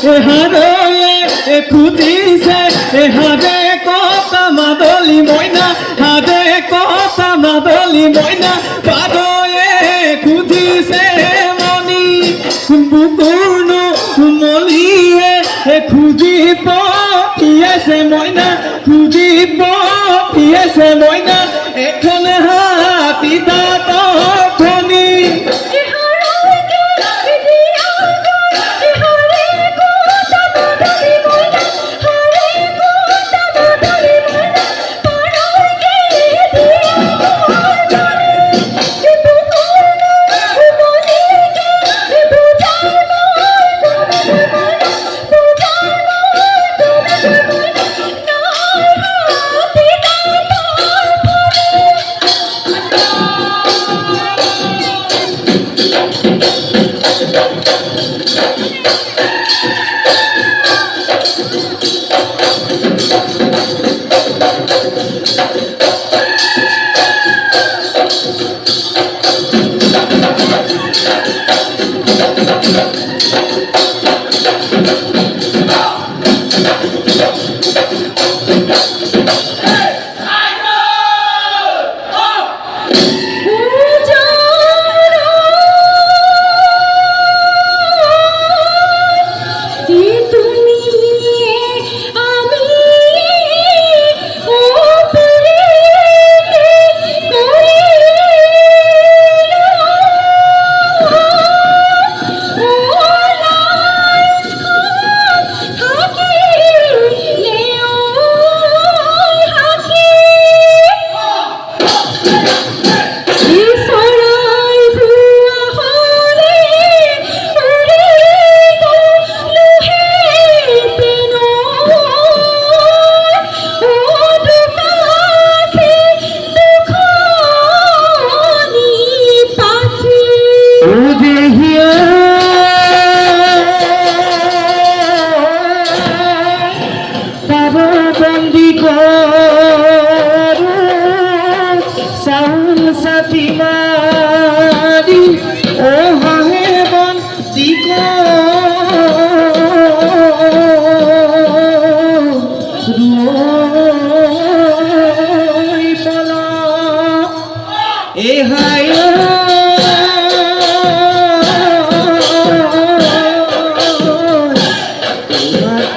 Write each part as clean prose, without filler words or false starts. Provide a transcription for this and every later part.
হারে খুঁজিছে হারে কথা মাদলি ময়না হারে কথা মাদলি ময়না পারয়ে খুঁজিছে মনি বুকুর মলিয়ে খুঁজিব পিয়েছে ময়না খুঁজিব পিয়েছে ময়না এখন হাতি দাঁত ধনী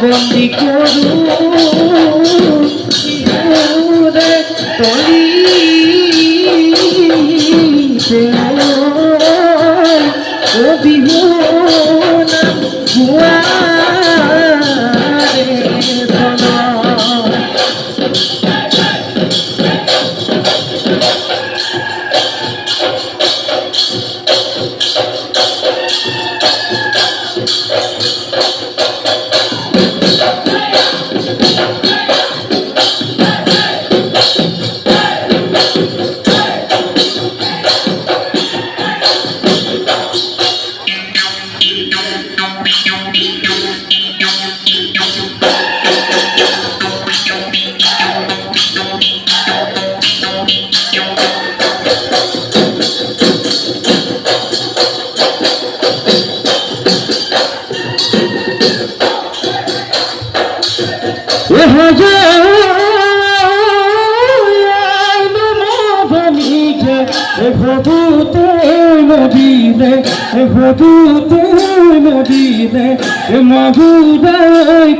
বন্দি করু তলি বিহন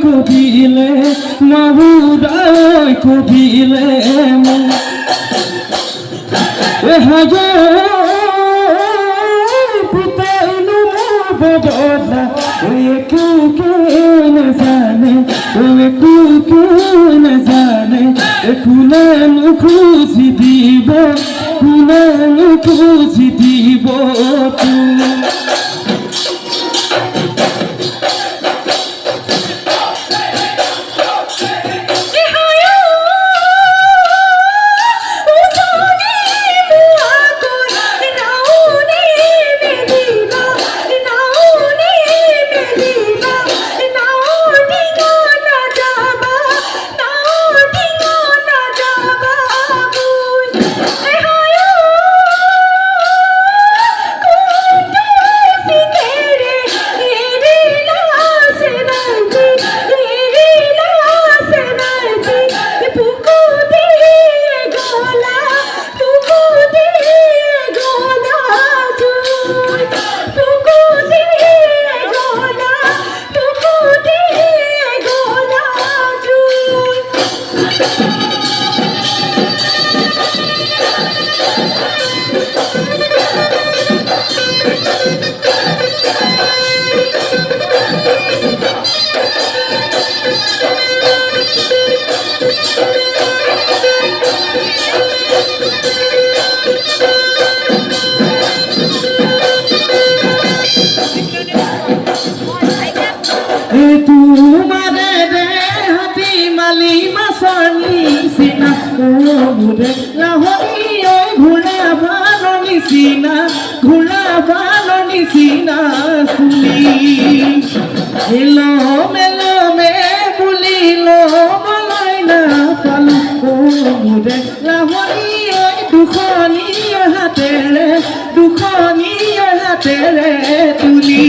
নদীলে মহুদায় কদিলে পিতাইলো বদলা কেন জানে কুনান খুশি দিব তুমি তোমাৰে দেহতি মালি মাছৰ নিচিনা মোৰে লাহনী ঐ ঘোঁৰা বানৰ নিচিনা চুলি এলমে বুলি ল'বলৈ নাপালো মোৰে লাহনী ঐ দুখনীৰ হাতেৰে তুলি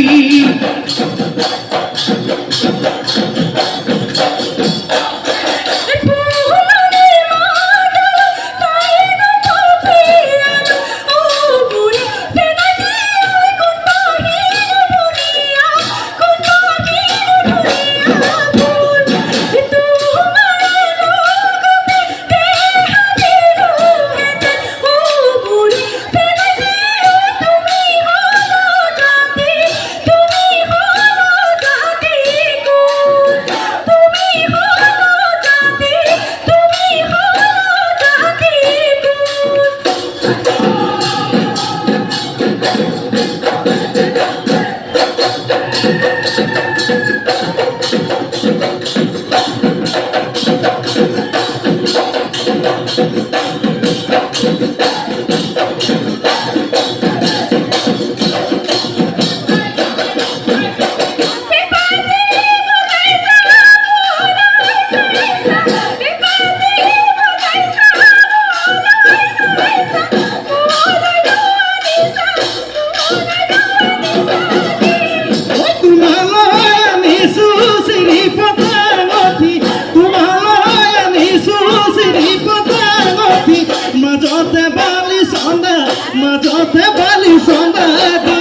মাজতে বালি চন্দা দি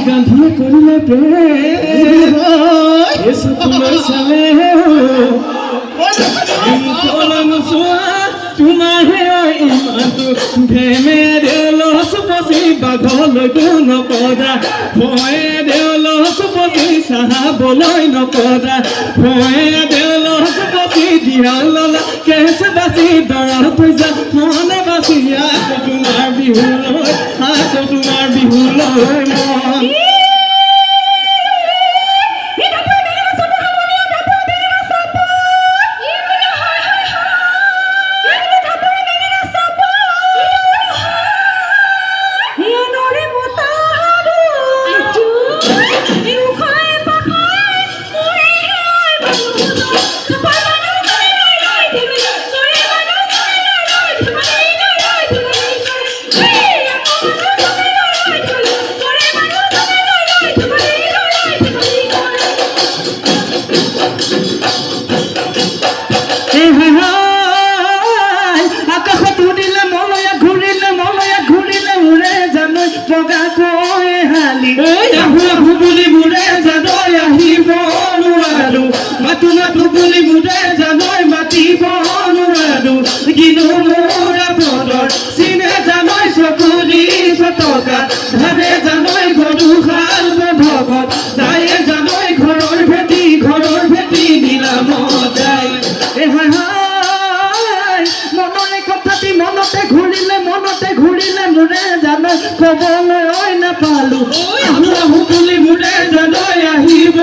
গান্ধী কৰিলে তোমাৰে ইমানটো ঘেমে দেউলচ পচি বাঘলৈ নকৰা ভয়ে দেউলচ পচি চাহাবলৈ নকৰা ভয়ে দেউলচ পচি দিয়া ললা কেচ বাচি দৰা থৈ যা মনে বাচি আকৌ তোমাৰ বিহুলৈ মন কিনো মোৰ পদৰ চিনে জানৈ চকুৰি চটকা ধাৰে জানৈ গৰু খাল ভগত যায় জানৈ ঘৰৰ ভেটি নিলামত যায় হাই হাই মনৰে কথাটি মনতে ঘূৰিলে মোৰে জানৈ ক'বলৈ নাপালো আহো বুলি মোৰে জানৈ আহিব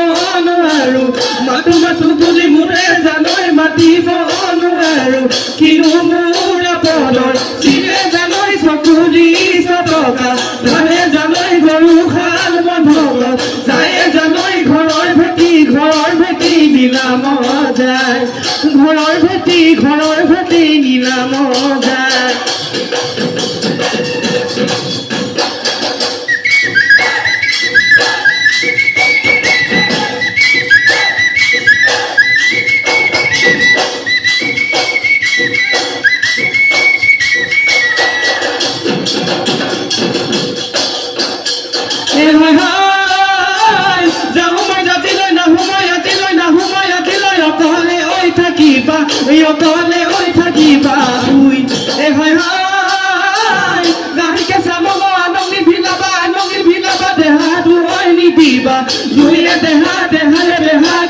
নোৱাৰো মাতো বুলি মোৰে জানৈ মাতিব নোৱাৰো কিনো মোৰ পদৰ চিনে জানৈ চকুৰি চটকা ধাৰে জানৈ গৰু খাল ভগত যায় জানৈ ঘৰৰ ভেটি নিলামত যায় ঘৰৰ ভেটি নিলামত যায় অকলে ঐ থাকিবা তুই হাই হাই গাড়ীকে চাব আনঙি ভিলাবা দেহাটো ঐ নিদিবা দুয়ে দেহা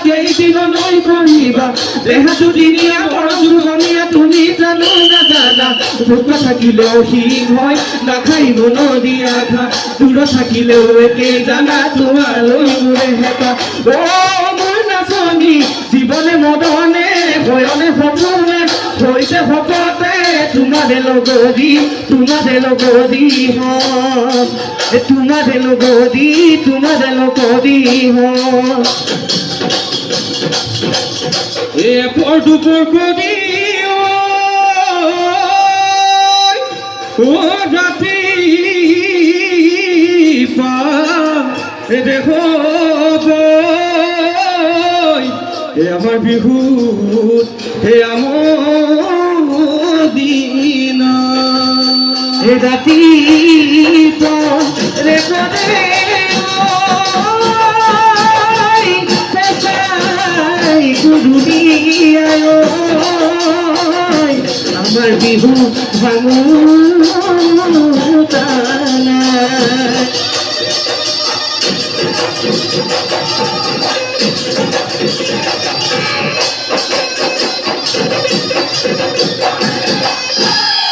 কেইদিনলৈ কৰিবা দেহাটো দিনীয়া মৰম দুখনীয়া তুমি জানো নাজানা ভোকা থাকিলেও শিং হয় নাখাইব নদীয়া ঘা দূৰত থাকিলেও একেই জানা তোমালৈ মোৰে হেঁপা মোৰ নাচনি জীৱনে মদনে ভয়নে সপোনে হৈছে শপতে তোমাৰে লগৰী হম তোমাৰে লগৰী হম পৰদুপৰ কৰি ৰাতি দেখ আমাৰ বিহুত আমাৰ দিন ৰাতি ৰে আমাৰ বিহু ভাঙা